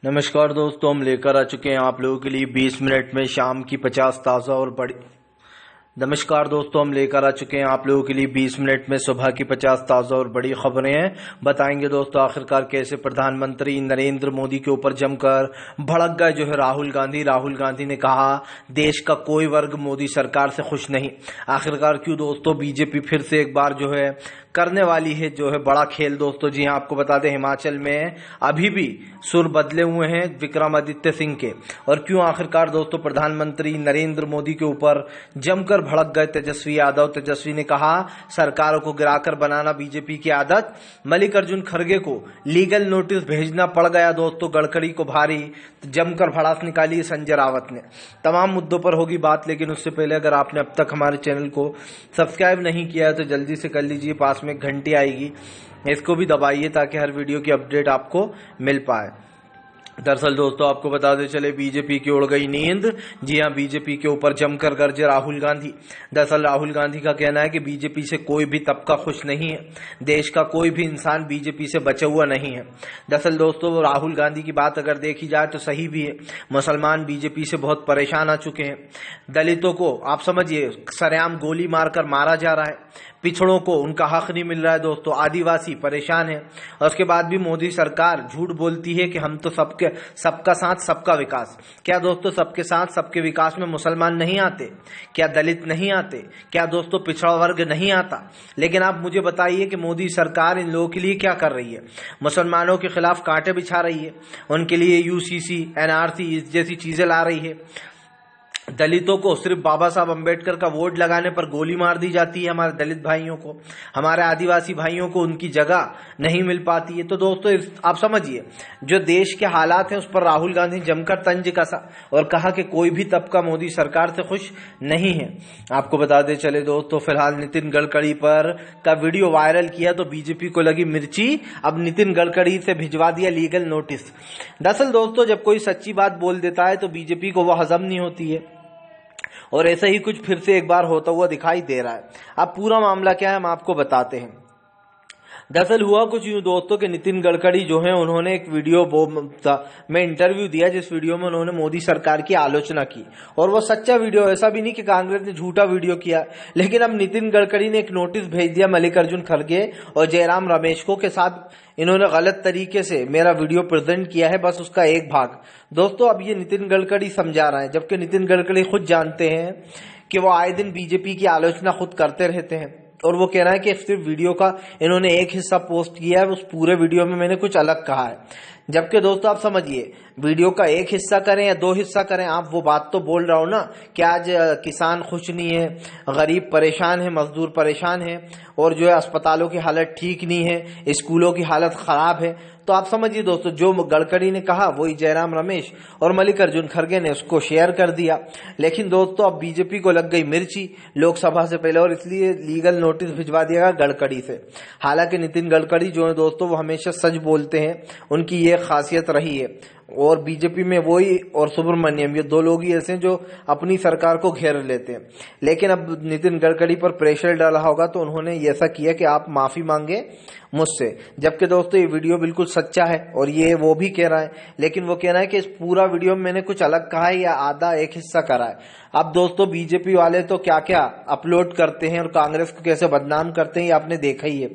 नमस्कार दोस्तों, हम लेकर आ चुके हैं आप लोगों के लिए 20 मिनट में शाम की 50 ताज़ा और बड़ी नमस्कार दोस्तों, हम लेकर आ चुके हैं आप लोगों के लिए 20 मिनट में सुबह की 50 ताज़ा और बड़ी खबरें हैं। बताएंगे दोस्तों आखिरकार कैसे प्रधानमंत्री नरेंद्र मोदी के ऊपर जमकर भड़क गए जो है राहुल गांधी ने कहा देश का कोई वर्ग मोदी सरकार से खुश नहीं। आखिरकार क्यों दोस्तों बीजेपी फिर से एक बार जो है करने वाली है जो है बड़ा खेल दोस्तों। जी हाँ, आपको बता दें हिमाचल में अभी भी सुर बदले हुए हैं विक्रमादित्य सिंह के। और क्यों आखिरकार दोस्तों प्रधानमंत्री नरेंद्र मोदी के ऊपर जमकर भड़क गए तेजस्वी यादव। तेजस्वी ने कहा सरकारों को गिराकर बनाना बीजेपी की आदत। मल्लिकार्जुन खड़गे को लीगल नोटिस भेजना पड़ गया दोस्तों, गडकरी को भारी जमकर भड़ास निकाली संजय रावत ने। तमाम मुद्दों पर होगी बात, लेकिन उससे पहले अगर आपने अब तक हमारे चैनल को सब्सक्राइब नहीं किया है तो जल्दी से कर लीजिए। पास में घंटी आएगी, इसको भी दबाइए ताकि हर वीडियो की अपडेट आपको मिल पाए। दरअसल दोस्तों आपको बताते चले बीजेपी की उड़ गई नींद। जी हां, बीजेपी के ऊपर जमकर गरजे राहुल गांधी। दरअसल राहुल गांधी का कहना है कि बीजेपी से कोई भी तबका खुश नहीं है, देश का कोई भी इंसान बीजेपी से बचा हुआ नहीं है। दरअसल दोस्तों राहुल गांधी की बात अगर देखी जाए तो सही भी है। मुसलमान बीजेपी से बहुत परेशान आ चुके हैं। दलितों को आप समझिए सरेआम गोली मारकर मारा जा रहा है, पिछड़ों को उनका हक नहीं मिल रहा है दोस्तों, आदिवासी परेशान है। और उसके बाद भी मोदी सरकार झूठ बोलती है कि हम तो सबका साथ सबका विकास। क्या दोस्तों सबके साथ सबके विकास में मुसलमान नहीं आते? क्या दलित नहीं आते? क्या दोस्तों पिछड़ा वर्ग नहीं आता? लेकिन आप मुझे बताइए कि मोदी सरकार इन लोगों के लिए क्या कर रही है? मुसलमानों के खिलाफ कांटे बिछा रही है, उनके लिए यूसीसी एनआरसी जैसी चीजें ला रही है। दलितों को सिर्फ बाबा साहब अंबेडकर का वोट लगाने पर गोली मार दी जाती है। हमारे दलित भाइयों को, हमारे आदिवासी भाइयों को उनकी जगह नहीं मिल पाती है। तो दोस्तों आप समझिए जो देश के हालात हैं उस पर राहुल गांधी जमकर तंज कसा और कहा कि कोई भी तबका मोदी सरकार से खुश नहीं है। आपको बताते चले दोस्तों फिलहाल नितिन गडकरी पर का वीडियो वायरल किया तो बीजेपी को लगी मिर्ची। अब नितिन गडकरी से भिजवा दिया लीगल नोटिस। दरअसल दोस्तों जब कोई सच्ची बात बोल देता है तो बीजेपी को वह हजम नहीं होती है, और ऐसा ही कुछ फिर से एक बार होता हुआ दिखाई दे रहा है। अब पूरा मामला क्या है हम आपको बताते हैं। दरअसल हुआ कुछ यूं दोस्तों कि नितिन गडकरी जो है उन्होंने एक वीडियो में इंटरव्यू दिया जिस वीडियो में उन्होंने मोदी सरकार की आलोचना की। और वो सच्चा वीडियो, ऐसा भी नहीं कि कांग्रेस ने झूठा वीडियो किया। लेकिन अब नितिन गडकरी ने एक नोटिस भेज दिया मल्लिकार्जुन खड़गे और जयराम रमेश को के साथ इन्होंने गलत तरीके से मेरा वीडियो प्रेजेंट किया है, बस उसका एक भाग। दोस्तों अब ये नितिन गडकरी समझा रहे हैं, जबकि नितिन गडकरी खुद जानते हैं कि वो आए दिन बीजेपी की आलोचना खुद करते रहते हैं। और वो कह रहा है कि सिर्फ वीडियो का इन्होंने एक हिस्सा पोस्ट किया है, उस पूरे वीडियो में मैंने कुछ अलग कहा है। जबकि दोस्तों आप समझिए वीडियो का एक हिस्सा करें या दो हिस्सा करें, आप वो बात तो बोल रहा हो ना कि आज किसान खुश नहीं है, गरीब परेशान है, मजदूर परेशान है, और जो है अस्पतालों की हालत ठीक नहीं है, स्कूलों की हालत खराब है। तो आप समझिए दोस्तों जो गडकरी ने कहा वही जयराम रमेश और मल्लिकार्जुन खड़गे ने उसको शेयर कर दिया। लेकिन दोस्तों अब बीजेपी को लग गई मिर्ची लोकसभा से पहले, और इसलिए लीगल नोटिस भिजवा दिया गया गडकरी से। हालांकि नितिन गडकरी जो है दोस्तों वो हमेशा सच बोलते हैं, उनकी ये खासियत रही है। और बीजेपी में वही और सुब्रमण्यम ये दो लोग ही ऐसे हैं जो अपनी सरकार को घेर लेते हैं। लेकिन अब नितिन गडकरी पर प्रेशर डाला होगा तो उन्होंने ऐसा किया कि आप माफी मांगे मुझसे। जबकि दोस्तों ये वीडियो बिल्कुल सच्चा है और ये वो भी कह रहा है, लेकिन वो कह रहा है कि इस पूरा वीडियो में मैंने कुछ अलग कहा है या आधा एक हिस्सा करा है। अब दोस्तों बीजेपी वाले तो क्या क्या अपलोड करते हैं और कांग्रेस को कैसे बदनाम करते हैं ये आपने देखा ही है।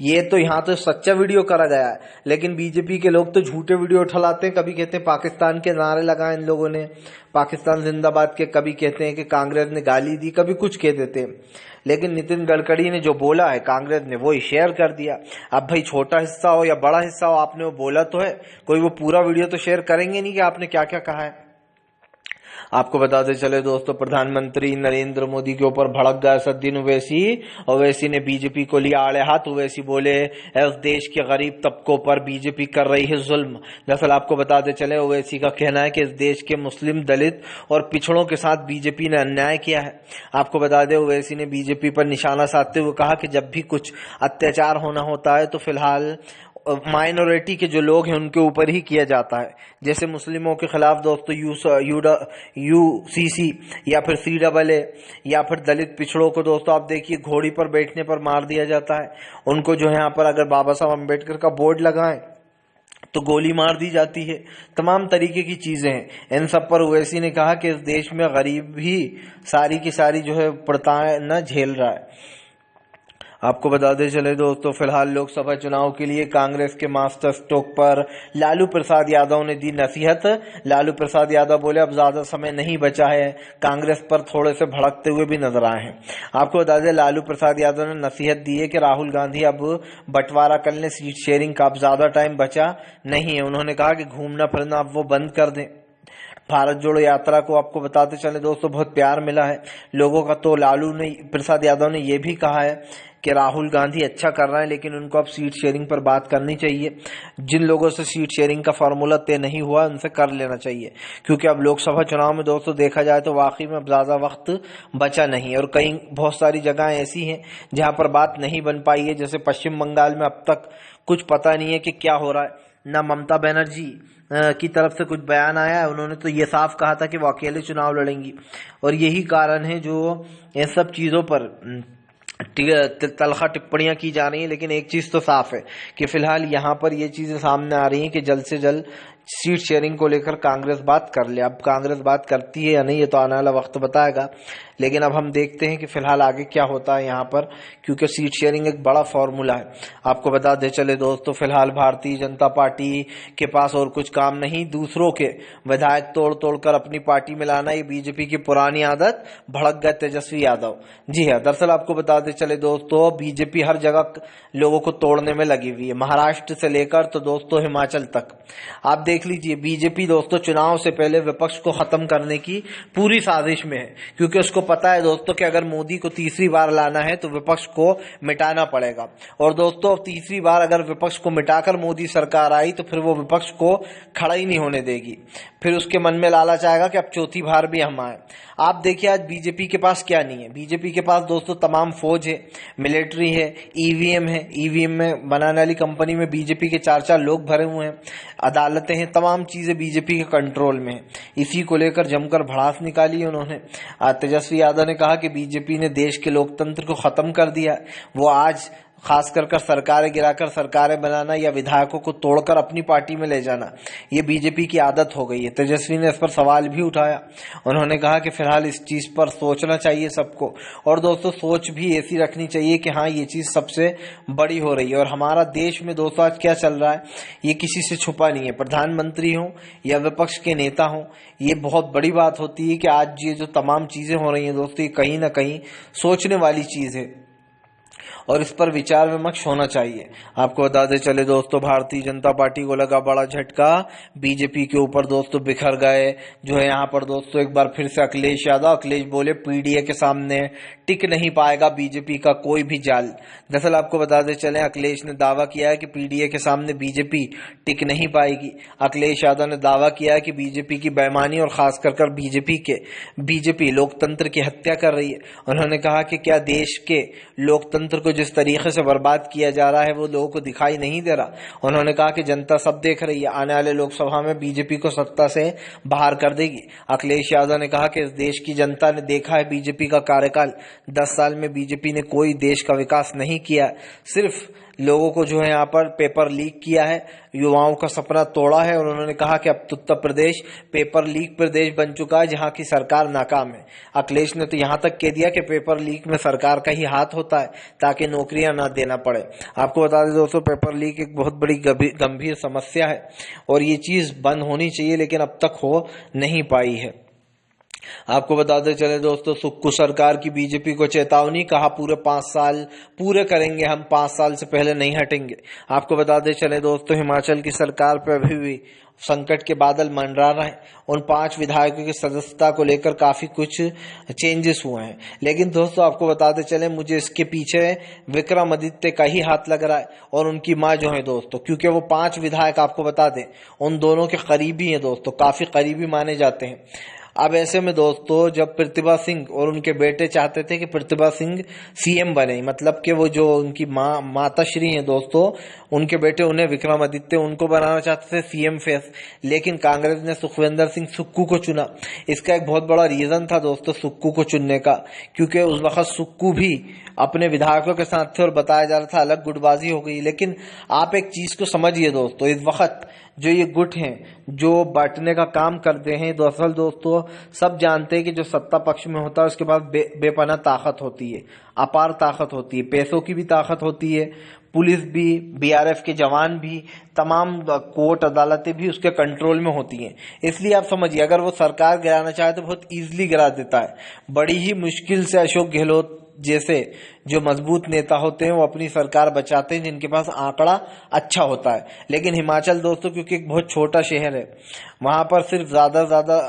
ये तो यहाँ तो सच्चा वीडियो करा गया है, लेकिन बीजेपी के लोग तो झूठे वीडियो उठलाते हैं। कभी कहते हैं पाकिस्तान के नारे लगाए इन लोगों ने, पाकिस्तान जिंदाबाद के, कभी कहते हैं कि कांग्रेस ने गाली दी, कभी कुछ कह देते हैं। लेकिन नितिन गडकरी ने जो बोला है कांग्रेस ने वही शेयर कर दिया। अब भाई छोटा हिस्सा हो या बड़ा हिस्सा हो, आपने वो बोला तो है, कोई वो पूरा वीडियो तो शेयर करेंगे नहीं कि आपने क्या क्या कहा है। आपको बताते चले दोस्तों प्रधानमंत्री नरेंद्र मोदी के ऊपर भड़क गया सद्दीन ओवैसी। ओवैसी ने बीजेपी को लिया आड़े हाथ। ओवैसी बोले उस देश के गरीब तबकों पर बीजेपी कर रही है जुल्म। दरअसल आपको बताते चले ओवैसी का कहना है कि इस देश के मुस्लिम, दलित और पिछड़ों के साथ बीजेपी ने अन्याय किया है। आपको बता दें ओवैसी ने बीजेपी पर निशाना साधते हुए कहा कि जब भी कुछ अत्याचार होना होता है तो फिलहाल माइनॉरिटी के जो लोग हैं उनके ऊपर ही किया जाता है। जैसे मुस्लिमों के खिलाफ दोस्तों यूसीसी या फिर CAA या फिर दलित पिछड़ों को दोस्तों आप देखिए घोड़ी पर बैठने पर मार दिया जाता है। उनको जो है यहाँ पर अगर बाबा साहब अम्बेडकर का बोर्ड लगाएं तो गोली मार दी जाती है। तमाम तरीके की चीजें हैं। इन सब पर ओवैसी ने कहा कि इस देश में गरीब भी सारी की सारी जो है पड़ताएं न झेल रहा है। आपको बताते चले दोस्तों, फिलहाल लोकसभा चुनाव के लिए कांग्रेस के मास्टर स्ट्रोक पर लालू प्रसाद यादव ने दी नसीहत। लालू प्रसाद यादव बोले अब ज्यादा समय नहीं बचा है, कांग्रेस पर थोड़े से भड़कते हुए भी नजर आए हैं। आपको बता दें, लालू प्रसाद यादव ने नसीहत दी है कि राहुल गांधी अब बंटवारा कर लें सीट शेयरिंग का, अब ज्यादा टाइम बचा नहीं है। उन्होंने कहा कि घूमना फिरना अब वो बंद कर दें। भारत जोड़ो यात्रा को आपको बताते चले दोस्तों बहुत प्यार मिला है लोगों का। तो लालू ने प्रसाद यादव ने यह भी कहा है कि राहुल गांधी अच्छा कर रहे हैं, लेकिन उनको अब सीट शेयरिंग पर बात करनी चाहिए। जिन लोगों से सीट शेयरिंग का फॉर्मूला तय नहीं हुआ उनसे कर लेना चाहिए, क्योंकि अब लोकसभा चुनाव में दोस्तों देखा जाए तो वाकई में अब ज्यादा वक्त बचा नहीं है और कई बहुत सारी जगह ऐसी हैं जहां पर बात नहीं बन पाई है। जैसे पश्चिम बंगाल में अब तक कुछ पता नहीं है कि क्या हो रहा है, ना ममता बनर्जी की तरफ से कुछ बयान आया है। उन्होंने तो ये साफ कहा था कि वो अकेले चुनाव लड़ेंगी, और यही कारण है जो इन सब चीजों पर तलखा टिप्पणियां की जा रही हैं। लेकिन एक चीज तो साफ है कि फिलहाल यहाँ पर ये चीजें सामने आ रही हैं कि जल्द से जल्द सीट शेयरिंग को लेकर कांग्रेस बात कर ले। अब कांग्रेस बात करती है या नहीं ये तो आने वाला वक्त बताएगा, लेकिन अब हम देखते हैं कि फिलहाल आगे क्या होता है यहाँ पर, क्योंकि सीट शेयरिंग एक बड़ा फॉर्मूला है। आपको बता दे चले दोस्तों, फिलहाल भारतीय जनता पार्टी के पास और कुछ काम नहीं, दूसरों के विधायक तोड़ तोड़ कर अपनी पार्टी में लाना, ये बीजेपी की पुरानी आदत। भड़क गए तेजस्वी यादव। जी हाँ, दरअसल आपको बता दे चले दोस्तों, बीजेपी हर जगह लोगों को तोड़ने में लगी हुई है, महाराष्ट्र से लेकर तो दोस्तों हिमाचल तक। आप देख लीजिए, बीजेपी दोस्तों चुनाव से पहले विपक्ष को खत्म करने की पूरी साजिश में है, क्योंकि उसको पता है दोस्तों कि अगर मोदी को तीसरी बार लाना है तो विपक्ष को मिटाना पड़ेगा। और दोस्तों तीसरी बार अगर विपक्ष को मिटाकर मोदी सरकार आई तो फिर वो विपक्ष को खड़ा ही नहीं होने देगी। फिर उसके मन में लालच आएगा कि अब चौथी बार भी हम आए। आप देखिए आज बीजेपी के पास क्या नहीं है। बीजेपी के पास दोस्तों तमाम फौज है, मिलिट्री है, ईवीएम है, ईवीएम में बनाने वाली कंपनी में बीजेपी के 4-4 लोग भरे हुए हैं, अदालतें हैं, तमाम चीजें बीजेपी के कंट्रोल में है। इसी को लेकर जमकर भड़ास निकाली है उन्होंने। तेजस्वी यादव ने कहा कि बीजेपी ने देश के लोकतंत्र को खत्म कर दिया। वो आज खास कर सरकारें गिराकर सरकारें बनाना या विधायकों को तोड़कर अपनी पार्टी में ले जाना, ये बीजेपी की आदत हो गई है। तेजस्वी ने इस पर सवाल भी उठाया। उन्होंने कहा कि फिलहाल इस चीज पर सोचना चाहिए सबको, और दोस्तों सोच भी ऐसी रखनी चाहिए कि हाँ ये चीज सबसे बड़ी हो रही है। और हमारा देश में दोस्तों आज क्या चल रहा है ये किसी से छुपा नहीं है। प्रधानमंत्री हो या विपक्ष के नेता हो, ये बहुत बड़ी बात होती है कि आज ये जो तमाम चीजें हो रही हैं दोस्तों, ये कहीं ना कहीं सोचने वाली चीज है और इस पर विचार विमर्श होना चाहिए। आपको बता दें चले दोस्तों, भारतीय जनता पार्टी को लगा बड़ा झटका, बीजेपी के ऊपर दोस्तों बिखर गए जो है यहाँ पर दोस्तों एक बार फिर से अखिलेश यादव। अखिलेश बोले पीडीए के सामने टिक नहीं पाएगा बीजेपी का कोई भी जाल। दरअसल आपको बता दें चले, अखिलेश ने दावा किया है कि पीडीए के सामने बीजेपी टिक नहीं पाएगी। अखिलेश यादव ने दावा किया है कि बीजेपी की बेईमानी और खास कर बीजेपी लोकतंत्र की हत्या कर रही है। उन्होंने कहा कि क्या देश के लोकतंत्र को जिस तरीके से बर्बाद किया जा रहा है वो लोगों को दिखाई नहीं दे रहा। उन्होंने कहा कि जनता सब देख रही है, आने वाले लोकसभा में बीजेपी को सत्ता से बाहर कर देगी। अखिलेश यादव ने कहा कि इस देश की जनता ने देखा है बीजेपी का कार्यकाल, 10 साल में बीजेपी ने कोई देश का विकास नहीं किया, सिर्फ लोगों को जो है यहाँ पर पेपर लीक किया है, युवाओं का सपना तोड़ा है। और उन्होंने कहा कि अब उत्तर प्रदेश पेपर लीक प्रदेश बन चुका है जहाँ की सरकार नाकाम है। अखिलेश ने तो यहाँ तक कह दिया कि पेपर लीक में सरकार का ही हाथ होता है ताकि नौकरियां ना देना पड़े। आपको बता दें दोस्तों, पेपर लीक एक बहुत बड़ी गंभीर समस्या है और ये चीज बंद होनी चाहिए, लेकिन अब तक हो नहीं पाई है। आपको बताते चले दोस्तों, सुक्कू सरकार की बीजेपी को चेतावनी, कहा पूरे 5 साल पूरे करेंगे हम, 5 साल से पहले नहीं हटेंगे। आपको बताते चले दोस्तों, हिमाचल की सरकार पर अभी भी संकट के बादल मंडरा रहे हैं। उन 5 विधायकों की सदस्यता को लेकर काफी कुछ चेंजेस हुए हैं, लेकिन दोस्तों आपको बताते चले मुझे इसके पीछे विक्रमादित्य का ही हाथ लग रहा है और उनकी मां जो है दोस्तों, क्योंकि वो 5 विधायक आपको बता दें उन दोनों के करीबी हैं दोस्तों, काफी करीबी माने जाते हैं। अब ऐसे में दोस्तों जब प्रतिभा सिंह और उनके बेटे चाहते थे कि प्रतिभा सिंह सीएम बने, मतलब कि वो जो उनकी माताश्री हैं दोस्तों, उनके बेटे उन्हें विक्रमादित्य उनको बनाना चाहते थे सीएम फेस, लेकिन कांग्रेस ने सुखविंदर सिंह सुक्कू को चुना। इसका एक बहुत बड़ा रीजन था दोस्तों सुक्कू को चुनने का, क्योंकि उस वक्त सुक्कू भी अपने विधायकों के साथ थे और बताया जा रहा था अलग गुटबाजी हो गई। लेकिन आप एक चीज को समझिए दोस्तों, इस वक्त जो ये गुट हैं जो बांटने का काम करते हैं, दरअसल दोस्तों सब जानते हैं कि जो सत्ता पक्ष में होता है उसके पास बेपनाह ताकत होती है, अपार ताकत होती है, पैसों की भी ताकत होती है, पुलिस भी, बीआरएफ के जवान भी, तमाम कोर्ट अदालतें भी उसके कंट्रोल में होती हैं। इसलिए आप समझिए अगर वो सरकार गिराना चाहे तो बहुत इजीली गिरा देता है। बड़ी ही मुश्किल से अशोक गहलोत जैसे जो मजबूत नेता होते हैं वो अपनी सरकार बचाते हैं जिनके पास आंकड़ा अच्छा होता है। लेकिन हिमाचल दोस्तों क्योंकि एक बहुत छोटा शहर है, वहां पर सिर्फ ज्यादा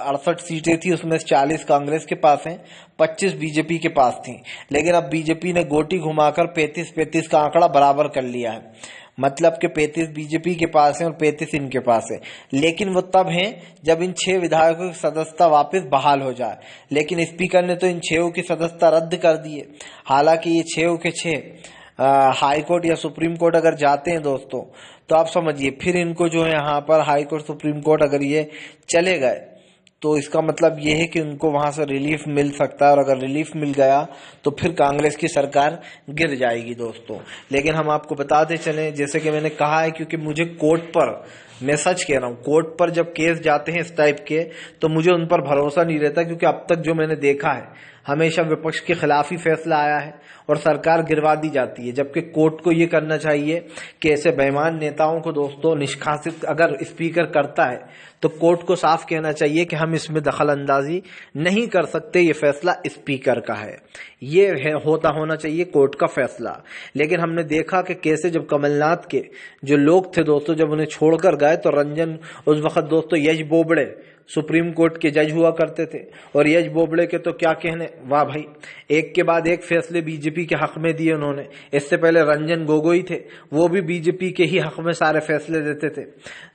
68 सीटें थी, उसमें 40 कांग्रेस के पास हैं, 25 बीजेपी के पास थी। लेकिन अब बीजेपी ने गोटी घुमाकर 35-35 का आंकड़ा बराबर कर लिया है, मतलब कि 35 बीजेपी के पास है और 35 इनके पास है। लेकिन वो तब हैं जब इन 6 विधायकों की सदस्यता वापस बहाल हो जाए। लेकिन स्पीकर ने तो इन 6 की सदस्यता रद्द कर दी है। हालांकि ये 6 के 6 हाई कोर्ट या सुप्रीम कोर्ट अगर जाते हैं दोस्तों तो आप समझिए फिर इनको जो है यहाँ पर हाई कोर्ट सुप्रीम कोर्ट अगर ये चले गए तो इसका मतलब ये है कि उनको वहां से रिलीफ मिल सकता है, और अगर रिलीफ मिल गया तो फिर कांग्रेस की सरकार गिर जाएगी दोस्तों। लेकिन हम आपको बताते चलें, जैसे कि मैंने कहा है, क्योंकि मुझे कोर्ट पर, मैं सच कह रहा हूँ, कोर्ट पर जब केस जाते हैं इस टाइप के तो मुझे उन पर भरोसा नहीं रहता, क्योंकि अब तक जो मैंने देखा है हमेशा विपक्ष के खिलाफ ही फैसला आया है और सरकार गिरवा दी जाती है। जबकि कोर्ट को ये करना चाहिए कि ऐसे बेईमान नेताओं को दोस्तों निष्कासित अगर स्पीकर करता है तो कोर्ट को साफ कहना चाहिए कि हम इसमें दखल अंदाजी नहीं कर सकते, ये फैसला स्पीकर का है, ये है होना चाहिए कोर्ट का फैसला। लेकिन हमने देखा कि कैसे जब कमलनाथ के जो लोग थे दोस्तों जब उन्हें छोड़कर गए तो रंजन, उस वक्त दोस्तों यश बोबड़े सुप्रीम कोर्ट के जज हुआ करते थे, और यश बोबड़े के तो क्या कहने, वाह भाई, एक के बाद एक फैसले बीजेपी के हक में दिए उन्होंने। इससे पहले रंजन गोगोई थे, वो भी बीजेपी के ही हक में सारे फैसले देते थे।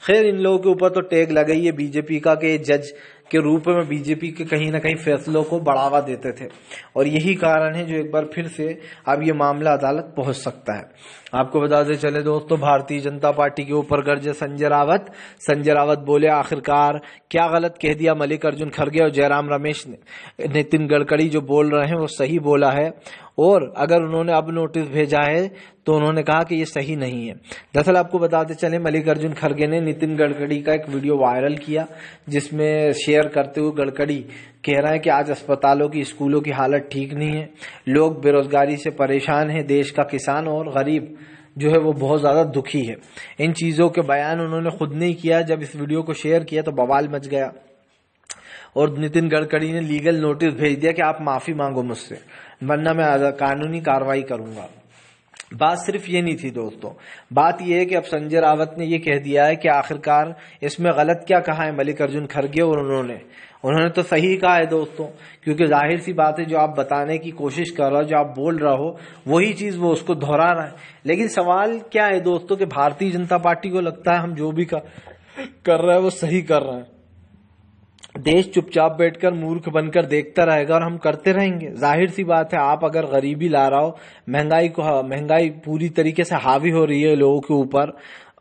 खैर इन लोगों के ऊपर तो टैग लगा ही है बीजेपी का कि जज के रूप में बीजेपी के कहीं ना कहीं फैसलों को बढ़ावा देते थे, और यही कारण है जो एक बार फिर से अब ये मामला अदालत पहुंच सकता है। आपको बताते चले दोस्तों, भारतीय जनता पार्टी के ऊपर गरजे संजय रावत। संजय रावत बोले आखिरकार क्या गलत कह दिया मल्लिकार्जुन खड़गे और जयराम रमेश ने। नितिन गडकरी जो बोल रहे हैं वो सही बोला है, और अगर उन्होंने अब नोटिस भेजा है तो उन्होंने कहा कि ये सही नहीं है। दरअसल आपको बताते चले मल्लिकार्जुन खड़गे ने नितिन गडकरी का एक वीडियो वायरल किया जिसमें शेयर करते हुए गडकरी कह रहे हैं कि आज अस्पतालों की, स्कूलों की हालत ठीक नहीं है, लोग बेरोजगारी से परेशान हैं, देश का किसान और गरीब जो है वो बहुत ज्यादा दुखी है। इन चीजों के बयान उन्होंने खुद नहीं किया, जब इस वीडियो को शेयर किया तो बवाल मच गया और नितिन गडकरी ने लीगल नोटिस भेज दिया कि आप माफी मांगो मुझसे, वरना मैं कानूनी कार्रवाई करूंगा। बात सिर्फ ये नहीं थी दोस्तों, बात ये है कि अब संजय रावत ने ये कह दिया है कि आखिरकार इसमें गलत क्या कहा है मल्लिकार्जुन खड़गे, और उन्होंने तो सही कहा है दोस्तों, क्योंकि जाहिर सी बात है जो आप बताने की कोशिश कर रहे हो, जो आप बोल रहे हो वही चीज वो उसको दोहरा रहा है। लेकिन सवाल क्या है दोस्तों कि भारतीय जनता पार्टी को लगता है हम जो भी कर रहे हैं वो सही कर रहे हैं। देश चुपचाप बैठकर मूर्ख बनकर देखता रहेगा और हम करते रहेंगे। जाहिर सी बात है, आप अगर गरीबी ला रहा हो, महंगाई पूरी तरीके से हावी हो रही है लोगों के ऊपर,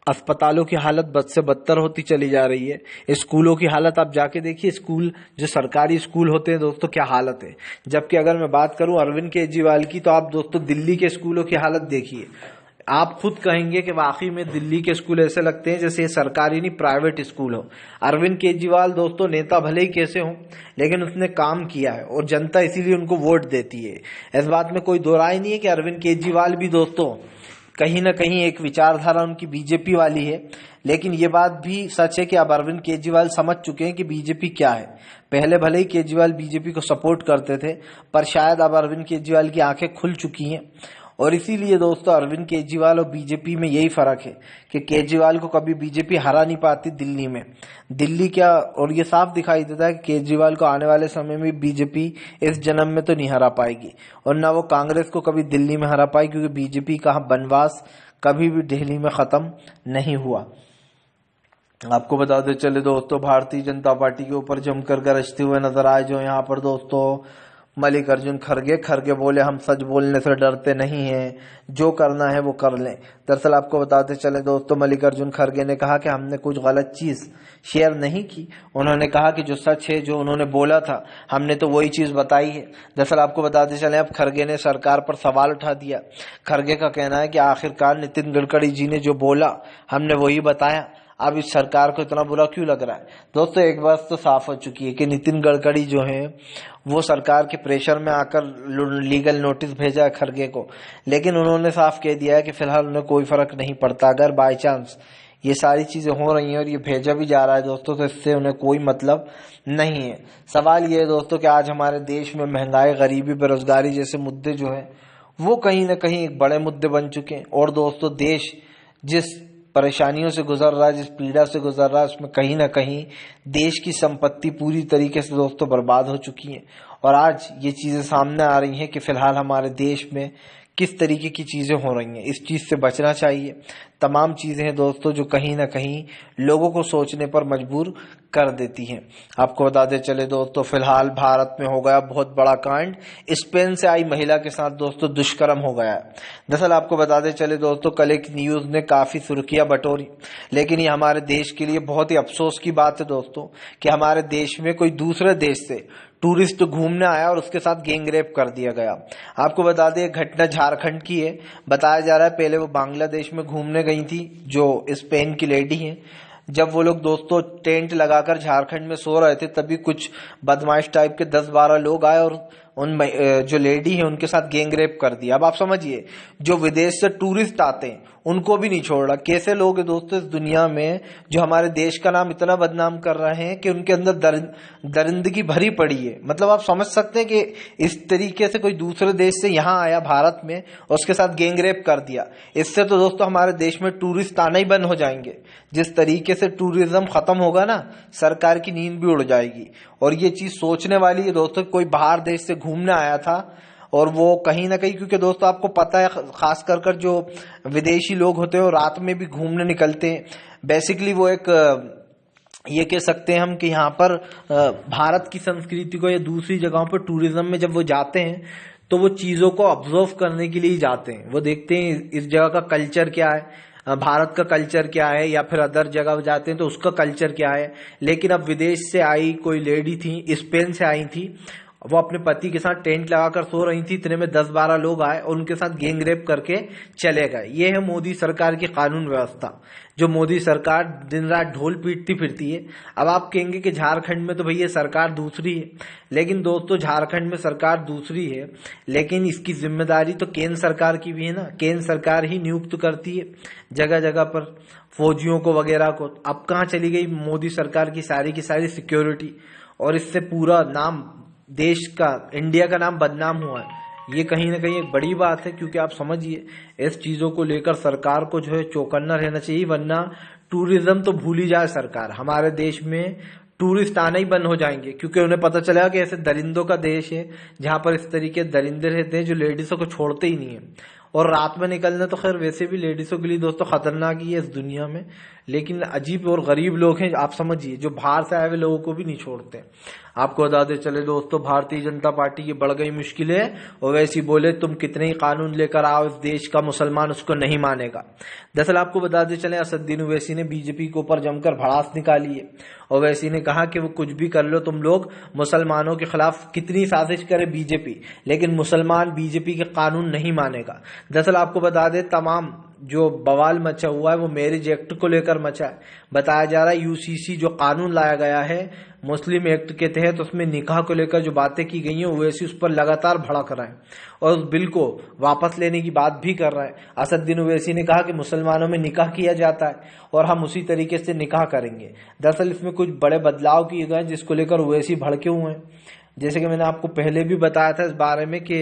अस्पतालों की हालत बद से बदतर होती चली जा रही है, स्कूलों की हालत आप जाके देखिए, स्कूल जो सरकारी स्कूल होते हैं दोस्तों क्या हालत है। जबकि अगर मैं बात करूं अरविंद केजरीवाल की तो आप दोस्तों दिल्ली के स्कूलों की हालत देखिए, आप खुद कहेंगे कि वाकई में दिल्ली के स्कूल ऐसे लगते हैं जैसे सरकारी नहीं प्राइवेट स्कूल हो। अरविंद केजरीवाल दोस्तों नेता भले ही कैसे हो, लेकिन उसने काम किया है और जनता इसीलिए उनको वोट देती है। इस बात में कोई दो राय नहीं है कि अरविंद केजरीवाल भी दोस्तों कहीं ना कहीं एक विचारधारा उनकी बीजेपी वाली है। लेकिन ये बात भी सच है कि अब अरविंद केजरीवाल समझ चुके हैं कि बीजेपी क्या है। पहले भले ही केजरीवाल बीजेपी को सपोर्ट करते थे, पर शायद अब अरविंद केजरीवाल की आंखें खुल चुकी हैं, और इसीलिए दोस्तों अरविंद केजरीवाल और बीजेपी में यही फर्क है कि केजरीवाल को कभी बीजेपी हरा नहीं पाती दिल्ली में। दिल्ली क्या, और ये साफ दिखाई देता है कि केजरीवाल को आने वाले समय में बीजेपी इस जन्म में तो नहीं हरा पाएगी, और ना वो कांग्रेस को कभी दिल्ली में हरा पाएगी, क्योंकि बीजेपी का बनवास कभी भी दिल्ली में खत्म नहीं हुआ। आपको बताते चले दोस्तों, भारतीय जनता पार्टी के ऊपर जमकर गरजते हुए नजर आए जो यहाँ पर दोस्तों मल्लिकार्जुन खड़गे बोले हम सच बोलने से डरते नहीं हैं, जो करना है वो कर लें। दरअसल आपको बताते चले दोस्तों, मल्लिकार्जुन खड़गे ने कहा कि हमने कुछ गलत चीज शेयर नहीं की। उन्होंने कहा कि जो सच है, जो उन्होंने बोला था, हमने तो वही चीज बताई है। दरअसल आपको बताते चले, अब खड़गे ने सरकार पर सवाल उठा दिया। खड़गे का कहना है कि आखिरकार नितिन गडकरी जी ने जो बोला हमने वही बताया। अब इस सरकार को इतना बुरा क्यों लग रहा है? दोस्तों एक बात तो साफ हो चुकी है कि नितिन गडकरी जो है वो सरकार के प्रेशर में आकर लीगल नोटिस भेजा है खरगे को, लेकिन उन्होंने साफ कह दिया है कि फिलहाल उन्हें कोई फर्क नहीं पड़ता। अगर बाई चांस ये सारी चीजें हो रही हैं और ये भेजा भी जा रहा है दोस्तों, तो इससे उन्हें कोई मतलब नहीं है। सवाल ये है दोस्तों कि आज हमारे देश में महंगाई, गरीबी, बेरोजगारी जैसे मुद्दे जो है वो कहीं ना कहीं एक बड़े मुद्दे बन चुके हैं। और दोस्तों देश जिस परेशानियों से गुजर रहा है, जिस पीड़ा से गुजर रहा है, उसमें कहीं ना कहीं देश की संपत्ति पूरी तरीके से दोस्तों बर्बाद हो चुकी है। और आज ये चीजें सामने आ रही हैं कि फिलहाल हमारे देश में किस तरीके की चीजें हो रही हैं। इस चीज से बचना चाहिए। तमाम चीजें हैं दोस्तों जो कहीं ना कहीं लोगों को सोचने पर मजबूर कर देती हैं। आपको बताते चले दोस्तों, फिलहाल भारत में हो गया बहुत बड़ा कांड। स्पेन से आई महिला के साथ दोस्तों दुष्कर्म हो गया है। दरअसल आपको बताते चले दोस्तों, कल एक न्यूज ने काफी सुर्खियां बटोरी, लेकिन ये हमारे देश के लिए बहुत ही अफसोस की बात है दोस्तों कि हमारे देश में कोई दूसरे देश से टूरिस्ट घूमने आया और उसके साथ गैंग रेप कर दिया गया। आपको बता दें घटना झारखंड की है। बताया जा रहा है पहले वो बांग्लादेश में घूमने गई थी, जो स्पेन की लेडी हैं। जब वो लोग दोस्तों टेंट लगाकर झारखंड में सो रहे थे, तभी कुछ बदमाश टाइप के 10-12 लोग आए और उन जो लेडी है उनके साथ गैंग रेप कर दिया। अब आप समझिए, जो विदेश से टूरिस्ट आते हैं उनको भी नहीं छोड़ रहा। कैसे लोग हैं दोस्तों इस दुनिया में जो हमारे देश का नाम इतना बदनाम कर रहे हैं कि उनके अंदर दरिंदगी भरी पड़ी है। मतलब आप समझ सकते हैं कि इस तरीके से कोई दूसरे देश से यहाँ आया भारत में और उसके साथ गैंग रेप कर दिया। इससे तो दोस्तों हमारे देश में टूरिस्ट आना ही बंद हो जाएंगे। जिस तरीके से टूरिज्म खत्म होगा ना, सरकार की नींद भी उड़ जाएगी। और ये चीज सोचने वाली है दोस्तों, कोई बाहर देश से घूमने आया था और वो कहीं ना कहीं, क्योंकि दोस्तों आपको पता है खास कर जो विदेशी लोग होते हैं वो रात में भी घूमने निकलते हैं। बेसिकली वो एक ये कह सकते हैं हम कि यहाँ पर भारत की संस्कृति को या दूसरी जगहों पर टूरिज्म में जब वो जाते हैं तो वो चीजों को ऑब्जर्व करने के लिए ही जाते हैं। वो देखते हैं इस जगह का कल्चर क्या है, भारत का कल्चर क्या है, या फिर अदर जगह जाते हैं तो उसका कल्चर क्या है। लेकिन अब विदेश से आई कोई लेडी थी, स्पेन से आई थी, वो अपने पति के साथ टेंट लगाकर सो रही थी। इतने में 10-12 लोग आए और उनके साथ गैंग रेप करके चले गए। ये है मोदी सरकार की कानून व्यवस्था, जो मोदी सरकार दिन रात ढोल पीटती फिरती है। अब आप कहेंगे कि झारखंड में तो भैया सरकार दूसरी है, लेकिन दोस्तों झारखंड में सरकार दूसरी है, लेकिन इसकी जिम्मेदारी तो केंद्र सरकार की भी है ना। केंद्र सरकार ही नियुक्त करती है जगह जगह पर फौजियों को वगैरह को। अब कहाँ चली गई मोदी सरकार की सारी सिक्योरिटी, और इससे पूरा नाम देश का, इंडिया का नाम बदनाम हुआ है। ये कहीं ना कहीं एक बड़ी बात है, क्योंकि आप समझिए इस चीजों को लेकर सरकार को जो है चौकन्ना रहना चाहिए, वरना टूरिज्म तो भूल ही जाए सरकार। हमारे देश में टूरिस्ट आना ही बंद हो जाएंगे, क्योंकि उन्हें पता चलेगा कि ऐसे दरिंदों का देश है जहां पर इस तरीके दरिंदे रहते हैं जो लेडीजों को छोड़ते ही नहीं है। और रात में निकलना तो खैर वैसे भी लेडीजों के लिए दोस्तों खतरनाक ही है इस दुनिया में, लेकिन अजीब और गरीब लोग हैं आप समझिए, जो बाहर से आए हुए लोगों को भी नहीं छोड़ते। आपको बताते चले दोस्तों, भारतीय जनता पार्टी की बढ़ गई मुश्किलें और वैसी बोले तुम कितने ही कानून लेकर आओ, इस देश का मुसलमान उसको नहीं मानेगा। दरअसल आपको बताते चले, असदुद्दीन ओवैसी ने बीजेपी के ऊपर जमकर भड़ास निकाली है। ओवैसी ने कहा कि वो कुछ भी कर लो, तुम लोग मुसलमानों के खिलाफ कितनी साजिश करे बीजेपी, लेकिन मुसलमान बीजेपी के कानून नहीं मानेगा। दरअसल आपको बता दें, तमाम जो बवाल मचा हुआ है वो मैरिज एक्ट को लेकर मचा है। बताया जा रहा है यूसीसी जो कानून लाया गया है मुस्लिम एक्ट के तहत, उसमें निकाह को लेकर जो बातें की गई हैं ओवैसी उस पर लगातार भड़क रहा है और उस बिल को वापस लेने की बात भी कर रहा है। असदुद्दीन ओवैसी ने कहा कि मुसलमानों में निकाह किया जाता है और हम उसी तरीके से निकाह करेंगे। दरअसल इसमें कुछ बड़े बदलाव किए गए जिसको लेकर ओवैसी भड़के हुए हैं। जैसे कि मैंने आपको पहले भी बताया था इस बारे में कि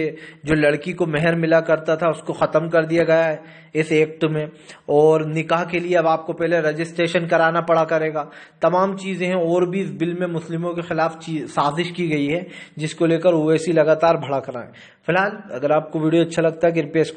जो लड़की को मेहर मिला करता था उसको खत्म कर दिया गया है इस एक्ट में, और निकाह के लिए अब आपको पहले रजिस्ट्रेशन कराना पड़ा करेगा। तमाम चीजें हैं, और भी इस बिल में मुस्लिमों के खिलाफ साजिश की गई है जिसको लेकर ओवैसी लगातार भड़क रहा है। फिलहाल अगर आपको वीडियो अच्छा लगता है कृपया इसको